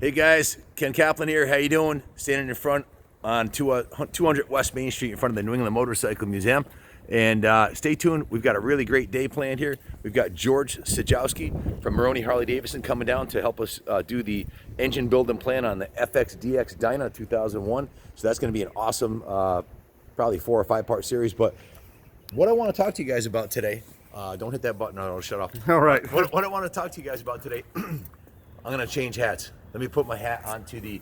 Hey guys, Ken Kaplan here. How you doing? Standing in front on 200 West Main Street in front of the New England Motorcycle Museum. And stay tuned. We've got a really great day planned here. We've got George Sajowski from Maroney Harley Davidson coming down to help us do the engine build and plan on the FXDX Dyna 2001. So that's going to be an awesome, probably 4 or 5 part series. But what I want to talk to you guys about today, don't hit that button, or it'll shut off. All right. What I want to talk to you guys about today, I'm going to change hats. Let me put my hat onto the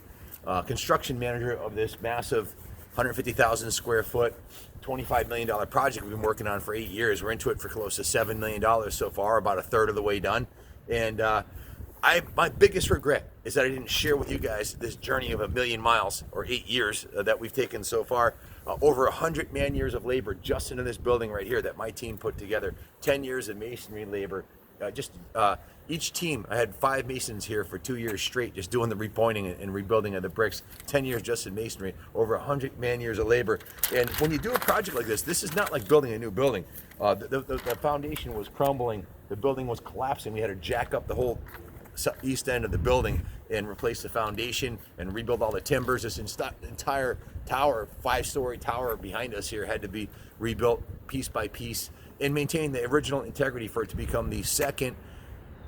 construction manager of this massive 150,000 square foot, $25 million project we've been working on for 8 years. We're into it for close to $7 million so far, about a third of the way done. And my biggest regret is that I didn't share with you guys this journey of 1 million miles, or 8 years that we've taken so far. Over 100 man years of labor just into this building right here that my team put together. 10 years of masonry labor. Each team, I had 5 masons here for 2 years straight, just doing the repointing and rebuilding of the bricks. 10 years just in masonry, over 100 man years of labor. And when you do a project like this is not like building a new building. The foundation was crumbling, the building was collapsing. We had to jack up the whole east end of the building and replace the foundation and rebuild all the timbers. This entire tower, 5-story tower behind us here, had to be rebuilt piece by piece and maintain the original integrity for it to become the second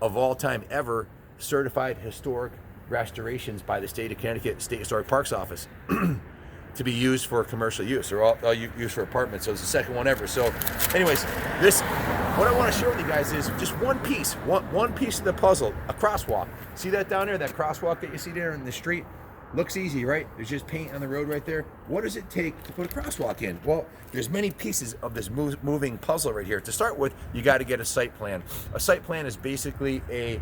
of all time ever certified historic restorations by the state of Connecticut State Historic Parks Office to be used for commercial use, or all used for apartments. So it's the second one ever. So anyways, what I want to share with you guys is just one piece of the puzzle, a crosswalk. See that down there, that crosswalk that you see there in the street? Looks easy, right? There's just paint on the road right there. What does it take to put a crosswalk in? Well, there's many pieces of this moving puzzle right here. To start with, you got to get a site plan. A site plan is basically a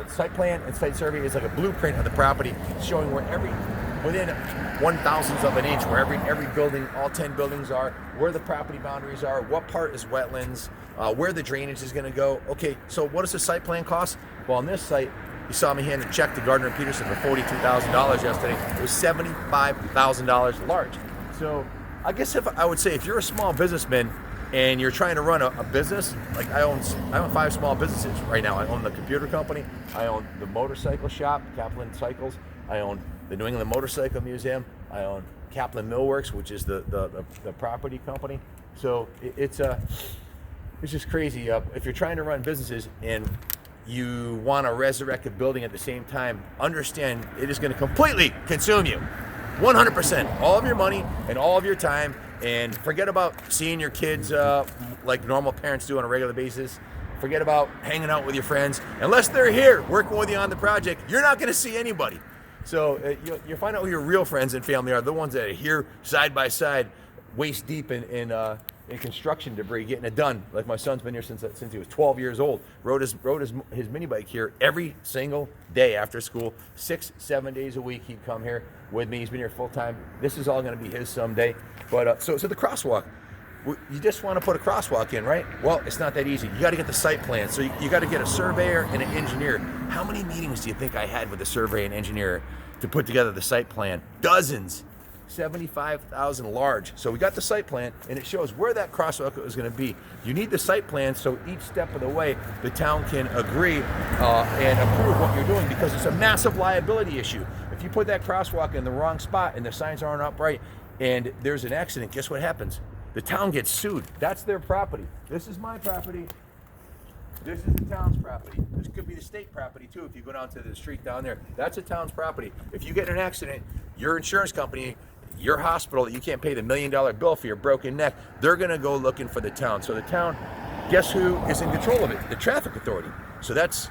site plan and site survey is like a blueprint of the property, showing where within 1/1000th of an inch, where every building, all 10 buildings are, where the property boundaries are, what part is wetlands, where the drainage is going to go. Okay, so what does the site plan cost? Well, on this site, you saw me hand a check to Gardner and Peterson for $42,000 yesterday. It was $75,000 large. So I guess I would say if you're a small businessman and you're trying to run a business, like I own 5 small businesses right now. I own the computer company, I own the motorcycle shop, Kaplan Cycles, I own the New England Motorcycle Museum, I own Kaplan Millworks, which is the property company. So it's just crazy. If you're trying to run businesses and you want to resurrect a building at the same time, understand it is going to completely consume you. 100%. All of your money and all of your time. And forget about seeing your kids like normal parents do on a regular basis. Forget about hanging out with your friends. Unless they're here working with you on the project, you're not going to see anybody. So you'll find out who your real friends and family are, the ones that are here side by side, waist deep in construction debris, getting it done. Like my son's been here since he was 12 years old. Rode his mini bike here every single day after school, 6-7 days a week. He'd come here with me. He's been here full time. This is all going to be his someday. But so the crosswalk, you just want to put a crosswalk in, right? Well, it's not that easy. You got to get the site plan. So you got to get a surveyor and an engineer. How many meetings do you think I had with a surveyor and engineer to put together the site plan? Dozens. 75,000 large. So we got the site plan, and it shows where that crosswalk is going to be. You need the site plan so each step of the way the town can agree and approve what you're doing, because it's a massive liability issue. If you put that crosswalk in the wrong spot and the signs aren't upright and there's an accident, guess what happens? The town gets sued. That's their property. This is my property. This is the town's property. This could be the state property too if you go down to the street down there. That's a town's property. If you get in an accident, your insurance company, your hospital, you can't pay the $1 million bill for your broken neck, they're going to go looking for the town. So the town, guess who is in control of it? The traffic authority. So that's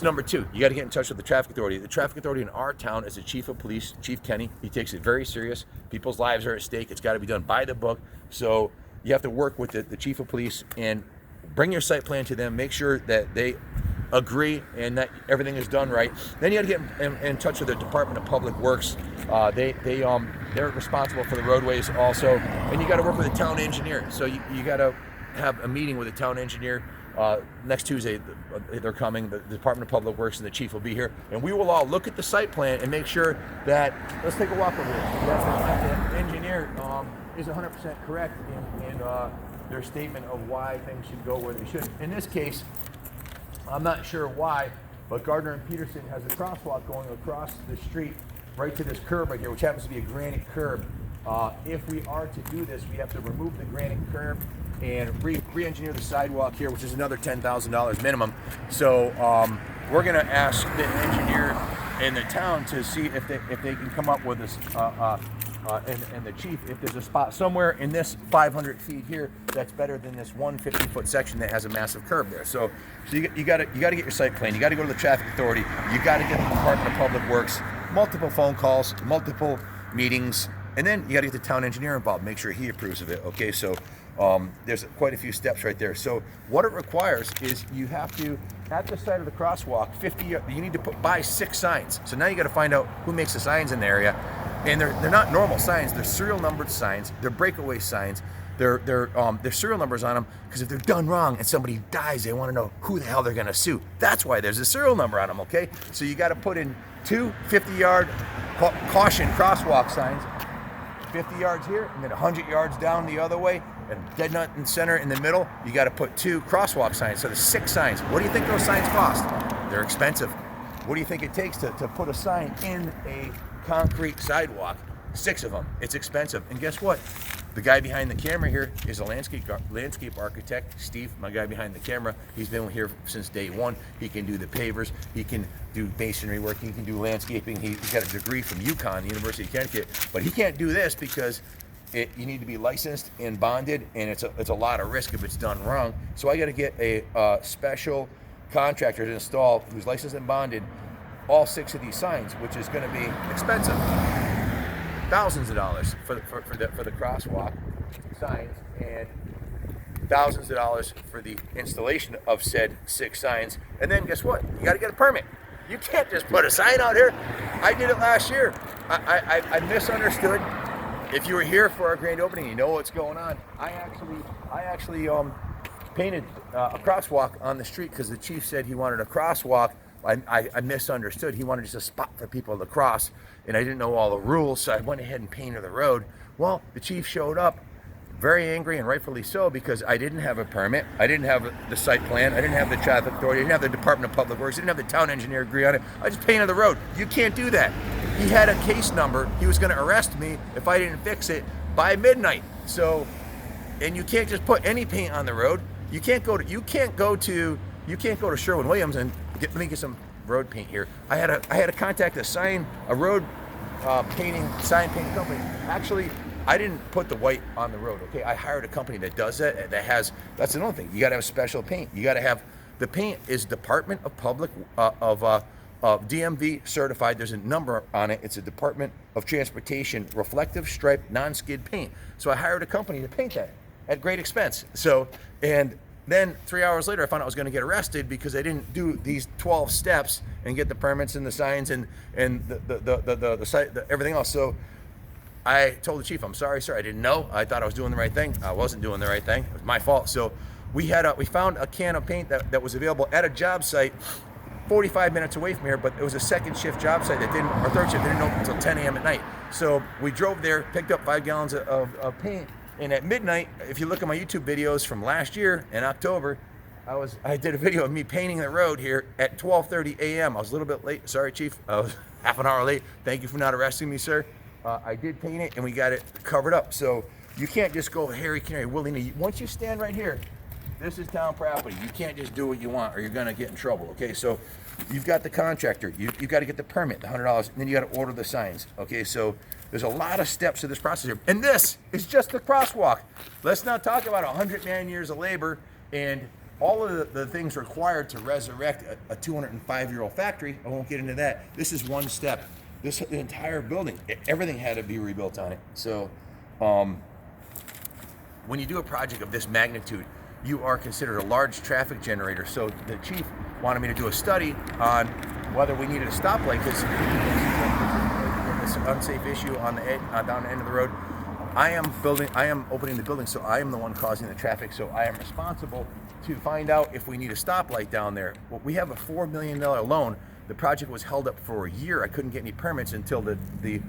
number 2. You got to get in touch with the traffic authority. The traffic authority in our town is the chief of police, Chief Kenny. He takes it very serious. People's lives are at stake. It's got to be done by the book. So you have to work with the chief of police and bring your site plan to them. Make sure that they agree and that everything is done right. Then you got to get in touch with the Department of Public Works. They're responsible for the roadways also, and you got to work with the town engineer. So you got to have a meeting with the town engineer. Next Tuesday, they're coming. The Department of Public Works and the chief will be here, and we will all look at the site plan and make sure that, let's take a walk over here, that the engineer is 100% correct in their statement of why things should go where they should. In this case, I'm not sure why but Gardner and Peterson has a crosswalk going across the street right to this curb right here, which happens to be a granite curb. If we are to do this, we have to remove the granite curb and re-engineer the sidewalk here, which is another $10,000 minimum. So we're going to ask the engineer in the town to see if they can come up with this, and the chief, if there's a spot somewhere in this 500 feet here that's better than this 150-foot section that has a massive curb there. So you got to get your site plan. You got to go to the traffic authority. You got to get the Department of Public Works. Multiple phone calls, multiple meetings, and then you got to get the town engineer involved. Make sure he approves of it. Okay, so there's quite a few steps right there. So what it requires is you have to, at the side of the crosswalk, you need to buy 6 signs. So now you got to find out who makes the signs in the area, and they're not normal signs. They're serial numbered signs. They're breakaway signs. There's serial numbers on them because if they're done wrong and somebody dies, they want to know who the hell they're going to sue. That's why there's a serial number on them. Okay, so you got to put in 2 50-yard caution crosswalk signs, 50 yards here, and then 100 yards down the other way, and dead nut in center in the middle. You got to put 2 crosswalk signs. So there's 6 signs. What do you think those signs cost? They're expensive. What do you think it takes to put a sign in a concrete sidewalk? 6 of them. It's expensive. And guess what? The guy behind the camera here is a landscape architect, Steve, my guy behind the camera. He's been here since day one. He can do the pavers. He can do masonry work. He can do landscaping. He's got a degree from UConn, the University of Connecticut. But he can't do this because you need to be licensed and bonded, and it's a lot of risk if it's done wrong. So I got to get a special contractor to install, who's licensed and bonded, all 6 of these signs, which is going to be expensive. Thousands of dollars for the crosswalk signs, and thousands of dollars for the installation of said 6 signs. And then guess what? You got to get a permit. You can't just put a sign out here. I did it last year. I misunderstood. If you were here for our grand opening, you know what's going on. I actually painted a crosswalk on the street because the chief said he wanted a crosswalk. I misunderstood. He wanted just a spot for people to cross, and I didn't know all the rules, so I went ahead and painted the road. Well, the chief showed up very angry, and rightfully so, because I didn't have a permit, I didn't have the site plan, I didn't have the traffic authority, I didn't have the Department of Public Works, I didn't have the town engineer agree on it. I just painted the road. You can't do that. He had a case number. He was going to arrest me if I didn't fix it by midnight. So, and you can't just put any paint on the road. You can't go to Sherwin-Williams and let me get some road paint here. I had to contact a road sign painting company. Actually, I didn't put the white on the road. Okay, I hired a company that does that. That's another thing. You got to have special paint. You got to have the paint is Department of Public of DMV certified. There's a number on it. It's a Department of Transportation reflective stripe non-skid paint. So I hired a company to paint that at great expense. So, and then 3 hours later, I found out I was going to get arrested because I didn't do these 12 steps and get the permits and the signs and the site, everything else. So I told the chief, "I'm sorry, sir. I didn't know. I thought I was doing the right thing. I wasn't doing the right thing. It was my fault." So we found a can of paint that was available at a job site 45 minutes away from here, but it was a second shift job site or third shift, didn't open until 10 a.m. at night. So we drove there, picked up 5 gallons of paint. And at midnight, if you look at my YouTube videos from last year in October, I did a video of me painting the road here at 12:30 a.m. I was a little bit late. Sorry, Chief. I was half an hour late. Thank you for not arresting me, sir. I did paint it, and we got it covered up. So you can't just go hairy canary willy-nilly. Once you stand right here, this is town property. You can't just do what you want, or you're going to get in trouble. Okay, so you've got the contractor. You've got to get the permit, the $100, and then you got to order the signs. Okay, so there's a lot of steps to this process here. And this is just the crosswalk. Let's not talk about 100 man-years of labor and all of the things required to resurrect a 205-year-old factory. I won't get into that. This is one step. The entire building, everything had to be rebuilt on it. So when you do a project of this magnitude, you are considered a large traffic generator. So the chief wanted me to do a study on whether we needed a stoplight because this unsafe issue on the down the end of the road. I am opening the building, so I am the one causing the traffic. So I am responsible to find out if we need a stoplight down there. Well, we have a $4 million loan. The project was held up for a year. I couldn't get any permits until the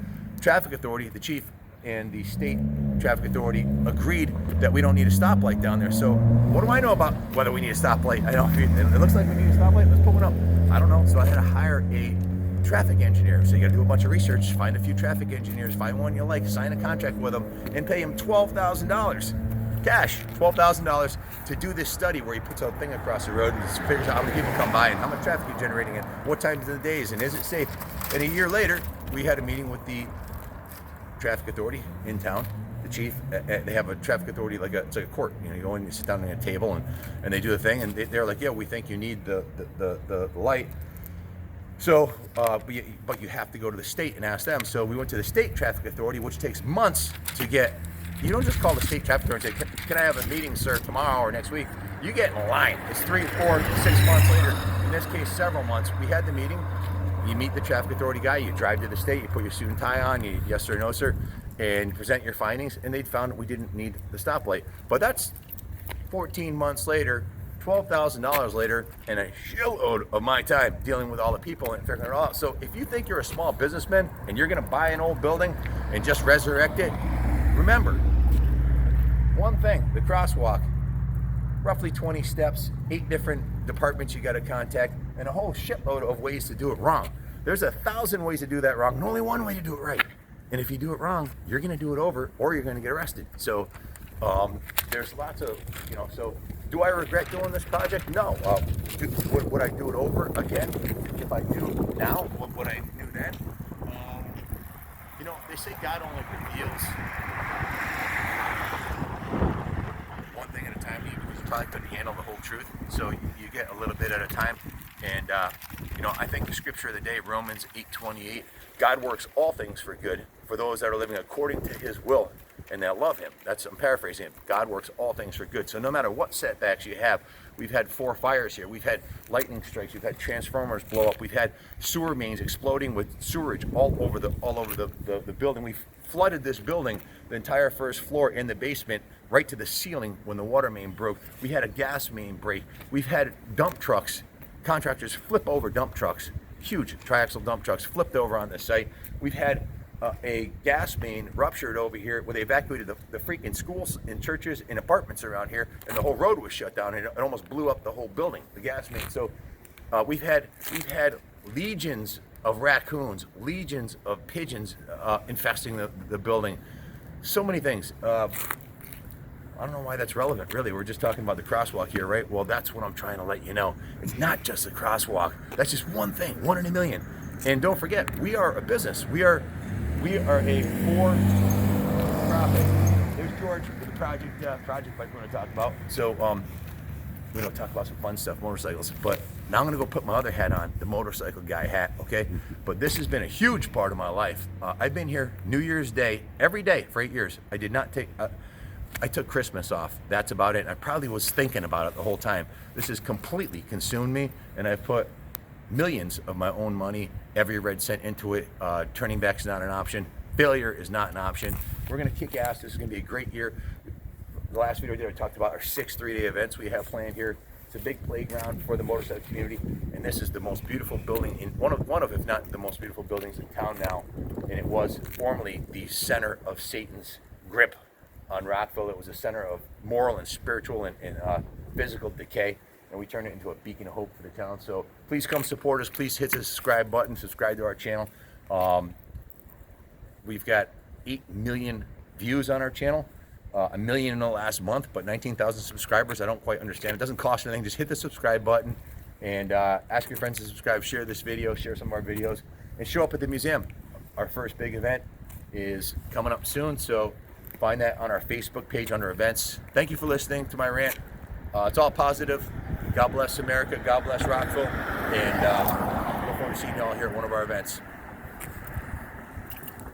traffic authority, the chief, and the state traffic authority agreed that we don't need a stoplight down there. So what do I know about whether we need a stoplight? I don't. It looks like we need a stoplight. Let's put one up. I don't know. So I had to hire a traffic engineer. So you got to do a bunch of research, find a few traffic engineers, find one you like, sign a contract with them, and pay him $12,000 cash, $12,000 to do this study where he puts a thing across the road and figures out how many people come by and how much traffic you're generating and what times of the days and is it safe. And a year later, we had a meeting with the traffic authority in town. The chief, they have a traffic authority it's like a court. You know, you go in, you sit down at a table, and they do the thing, and they're like, yeah, we think you need the light. So, but you have to go to the state and ask them. So we went to the state traffic authority, which takes months to get. You don't just call the state traffic authority and say, can I have a meeting, sir, tomorrow or next week? You get in line. It's 3, 4, 6 months later. In this case, several months. We had the meeting. You meet the traffic authority guy. You drive to the state. You put your suit and tie on. You yes sir, no sir, and present your findings. And they found we didn't need the stoplight. But that's 14 months later, $12,000 later, and a shitload of my time dealing with all the people and figuring it all out. So if you think you're a small businessman and you're going to buy an old building and just resurrect it, remember one thing: the crosswalk, roughly 20 steps, 8 different departments you got to contact, and a whole shitload of ways to do it wrong. There's 1,000 ways to do that wrong, and only one way to do it right. And if you do it wrong, you're going to do it over, or you're going to get arrested. So there's lots of, so do I regret doing this project? No. Would I do it over again? If I do now, what would I do then? They say God only reveals one thing at a time, because you probably couldn't handle the whole truth. So you get a little bit at a time. And, I think the scripture of the day, Romans 8:28, God works all things for good for those that are living according to his will and that love him. I'm paraphrasing it. God works all things for good. So no matter what setbacks you have, we've had 4 fires here. We've had lightning strikes. We've had transformers blow up. We've had sewer mains exploding with sewerage all over the building. We've flooded this building, the entire first floor and the basement, right to the ceiling when the water main broke. We had a gas main break. We've had dump trucks, contractors flip over dump trucks, huge triaxle dump trucks flipped over on the site. We've had a gas main ruptured over here where they evacuated the freaking schools and churches and apartments around here, and the whole road was shut down, and it almost blew up the whole building, the gas main. So we've had legions of raccoons, legions of pigeons infesting the building. So many things. I don't know why that's relevant, really. We're just talking about the crosswalk here, right? Well, that's what I'm trying to let you know. It's not just the crosswalk. That's just one thing, 1 in a million. And don't forget, we are a business. We are a for-profit. There's George with the project like we're going to talk about. So we're going to talk about some fun stuff, motorcycles. But now I'm going to go put my other hat on, the motorcycle guy hat, okay? But this has been a huge part of my life. I've been here New Year's Day, every day for 8 years. I did not take... I took Christmas off. That's about it. I probably was thinking about it the whole time. This has completely consumed me, and I've put millions of my own money, every red cent into it. Turning back is not an option. Failure is not an option. We're going to kick ass. This is going to be a great year. The last video I did, I talked about our 6 3-day events we have planned here. It's a big playground for the motorcycle community, and this is the most beautiful building in one of, if not the most beautiful buildings in town now. And it was formerly the center of Satan's grip on Rockville. It was a center of moral and spiritual and physical decay, and we turned it into a beacon of hope for the town. So please come support us. Please hit the subscribe button, subscribe to our channel. We've got 8 million views on our channel, 1 million in the last month, but 19,000 subscribers. I don't quite understand. It doesn't cost anything. Just hit the subscribe button and ask your friends to subscribe. Share this video, share some of our videos, and show up at the museum. Our first big event is coming up soon, so find that on our Facebook page under events. Thank you for listening to my rant. It's all positive. God bless America. God bless Rockville. And look forward to seeing you all here at one of our events.